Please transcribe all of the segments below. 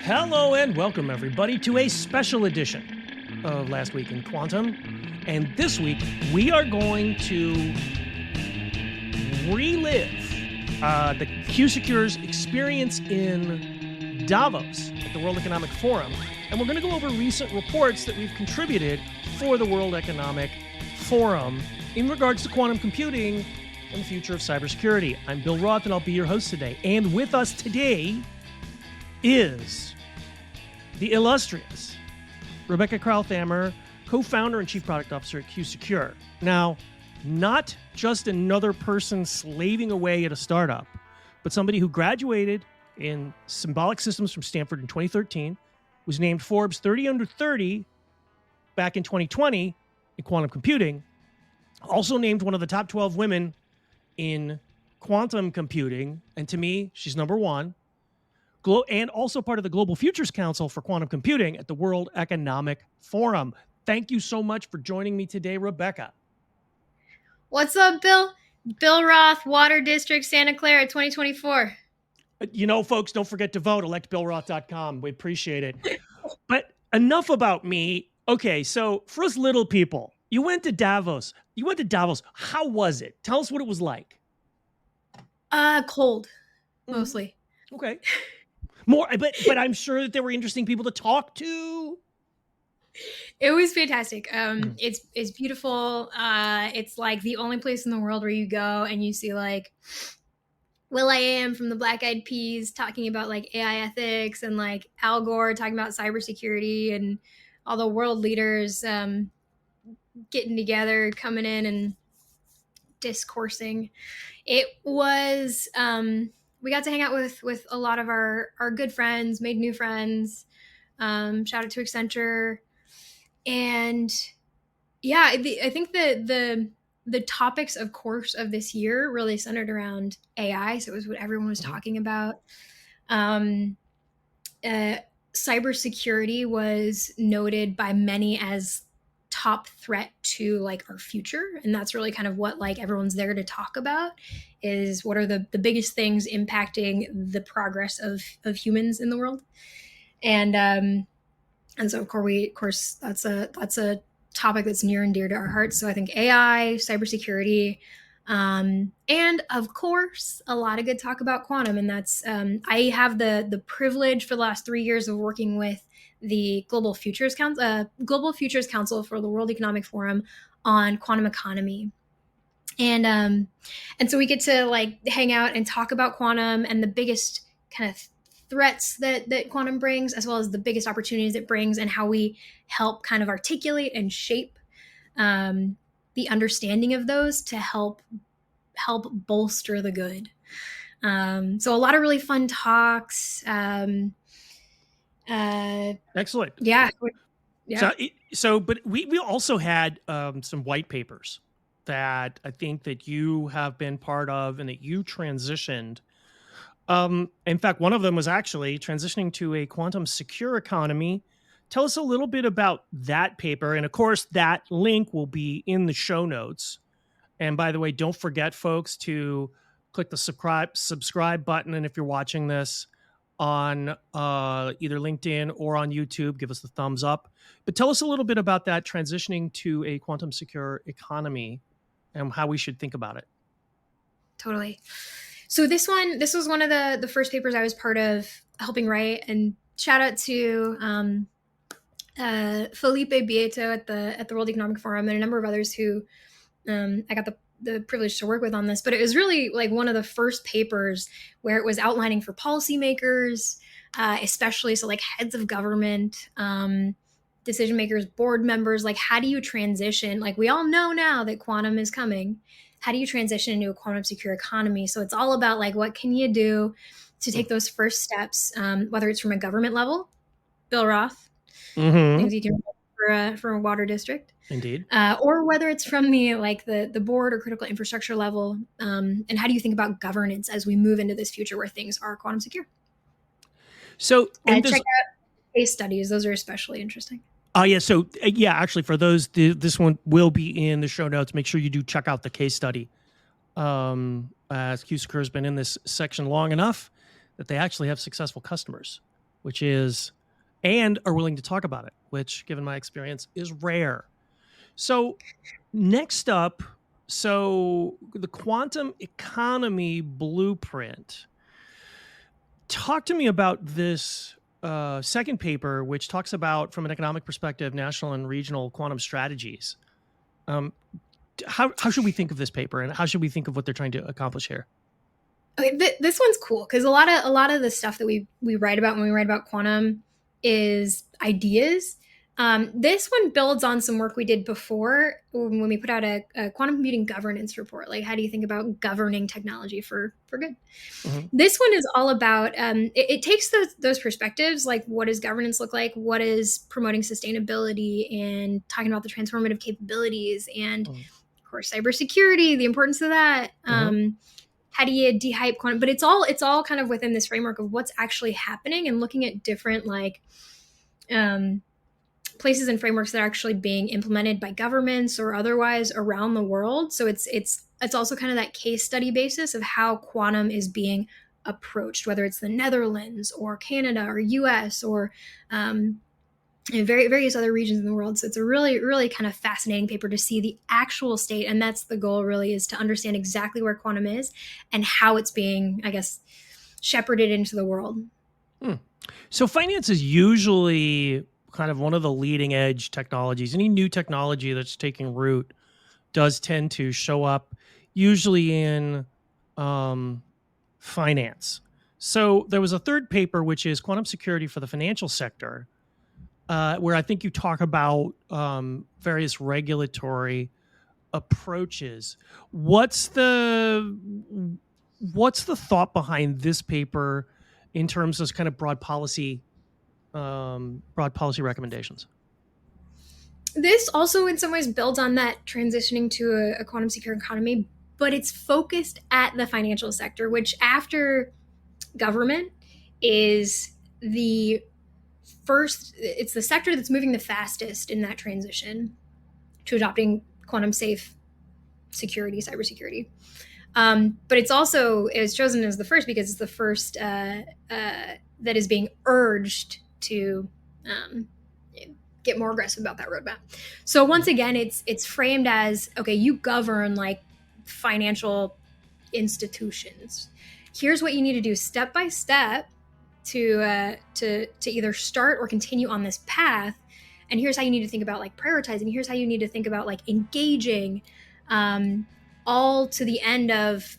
Hello and welcome everybody to a special edition of Last Week in Quantum. And this week we are going to relive the Q-Secure's experience in Davos at the World Economic Forum. And we're going to go over recent reports that we've contributed for the World Economic Forum in regards to quantum computing and the future of cybersecurity. I'm Bill Roth and I'll be your host today. And with us today is the illustrious Rebecca Krauthamer, co-founder and chief product officer at Q-Secure. Now, not just another person slaving away at a startup, but somebody who graduated in symbolic systems from Stanford in 2013, was named Forbes 30 under 30 back in 2020 in quantum computing, also named one of the top 12 women in quantum computing, and to me, she's number one, and also part of the Global Futures Council for Quantum Computing at the World Economic Forum. Thank you so much for joining me today, Rebecca. What's up, Bill? Bill Roth, Water District, Santa Clara, 2024. You know, folks, don't forget to vote. ElectBillRoth.com. We appreciate it. But enough about me. Okay, so for us little people, you went to Davos. How was it? Tell us what it was like. Cold, mostly. Okay. More, but I'm sure that there were interesting people to talk to. It was fantastic. It's beautiful. It's like the only place in the world where you go and you see like will.i.am from the Black Eyed Peas talking about like AI ethics, and like Al Gore talking about cybersecurity, and all the world leaders getting together, coming in and discoursing. It was we got to hang out with a lot of our good friends, made new friends. Shout out to Accenture. And yeah, I think the topics, of course, of this year really centered around AI. So it was what everyone was talking about. Cybersecurity was noted by many as top threat to like our future, and that's really kind of what like everyone's there to talk about, is what are the biggest things impacting the progress of humans in the world. And so of course that's a topic that's near and dear to our hearts. So I think AI, cybersecurity, and of course a lot of good talk about quantum. And that's I have the privilege for the last 3 years of working with the Global Futures Council for the World Economic Forum on quantum economy. And so we get to like hang out and talk about quantum and the biggest kind of threats that quantum brings, as well as the biggest opportunities it brings, and how we help kind of articulate and shape the understanding of those to help bolster the good. So a lot of really fun talks. Excellent. Yeah. But we also had some white papers that I think that you have been part of and that you transitioned. In fact, one of them was actually transitioning to a quantum secure economy. Tell us a little bit about that paper. And of course, that link will be in the show notes. And by the way, don't forget, folks, to click the subscribe button. And if you're watching this on either LinkedIn or on YouTube, give us the thumbs up. But tell us a little bit about that transitioning to a quantum secure economy and how we should think about it. Totally. So this was one of the first papers I was part of helping write, and shout out to Felipe Bieto at the World Economic Forum and a number of others who I got the privilege to work with on this. But it was really like one of the first papers where it was outlining for policymakers, especially so like heads of government, decision makers, board members, like how do you transition? Like we all know now that quantum is coming. How do you transition into a quantum secure economy? So it's all about like, what can you do to take those first steps, whether it's from a government level, Bill Roth, things you can do for a water district. Indeed. Or whether it's from the board or critical infrastructure level. And how do you think about governance as we move into this future where things are quantum secure? So check out case studies. Those are especially interesting. Yeah. So actually for those, this one will be in the show notes. Make sure you do check out the case study. Q-Secure has been in this section long enough that they actually have successful customers which is, and are willing to talk about it, which, given my experience, is rare. So next up, so the quantum economy blueprint. Talk to me about this second paper, which talks about, from an economic perspective, national and regional quantum strategies. How should we think of this paper, and how should we think of what they're trying to accomplish here? Okay, this one's cool because a lot of the stuff that we write about when we write about quantum is ideas. This one builds on some work we did before when we put out a quantum computing governance report. Like, how do you think about governing technology for good? Mm-hmm. This one is all about, it takes those perspectives, like what does governance look like? What is promoting sustainability and talking about the transformative capabilities and, of course, cybersecurity, the importance of that. How do you de-hype quantum? But it's all kind of within this framework of what's actually happening and looking at different places and frameworks that are actually being implemented by governments or otherwise around the world. So it's also kind of that case study basis of how quantum is being approached, whether it's the Netherlands or Canada or US or various other regions in the world. So it's a really, really kind of fascinating paper to see the actual state. And that's the goal, really, is to understand exactly where quantum is and how it's being, I guess, shepherded into the world. So finance is usually kind of one of the leading edge technologies. Any new technology that's taking root does tend to show up usually in finance. So there was a third paper, which is quantum security for the financial sector, where I think you talk about various regulatory approaches. What's the thought behind this paper in terms of kind of broad policy recommendations? This also in some ways builds on that transitioning to a quantum secure economy, but it's focused at the financial sector, which after government is it's the sector that's moving the fastest in that transition to adopting quantum safe security, cybersecurity. But it was chosen as the first because it's the first that is being urged to get more aggressive about that roadmap. So once again, it's framed as, okay, you govern like financial institutions. Here's what you need to do step by step to either start or continue on this path. And here's how you need to think about like prioritizing. Here's how you need to think about like engaging, all to the end of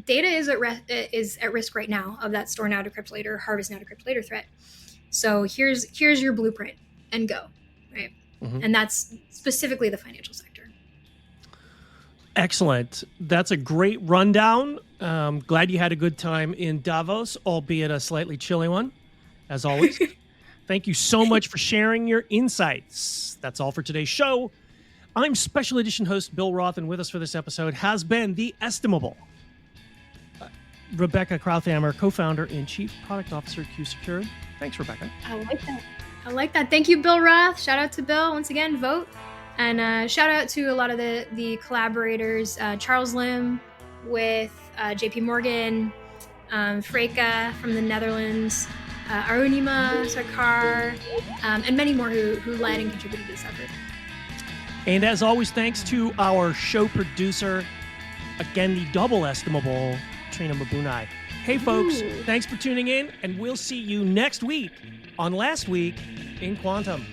data is at risk right now of that store now, decrypt later, harvest now, decrypt later threat. So here's your blueprint and go, right? And that's specifically the financial sector. Excellent. That's a great rundown. Glad you had a good time in Davos, albeit a slightly chilly one, as always. Thank you so much for sharing your insights. That's all for today's show. I'm special edition host Bill Roth, and with us for this episode has been the estimable Rebecca Krauthamer, co-founder and chief product officer at Q-Secure. Thanks, Rebecca. I like that. Thank you, Bill Roth. Shout out to Bill once again. Vote. And shout out to a lot of the collaborators, Charles Lim with JP Morgan, Freka from the Netherlands, Arunima Sarkar, and many more who led and contributed to this effort. And as always, thanks to our show producer, again, the double estimable Trina Mabunai. Hey, folks, thanks for tuning in, and we'll see you next week on Last Week in Quantum.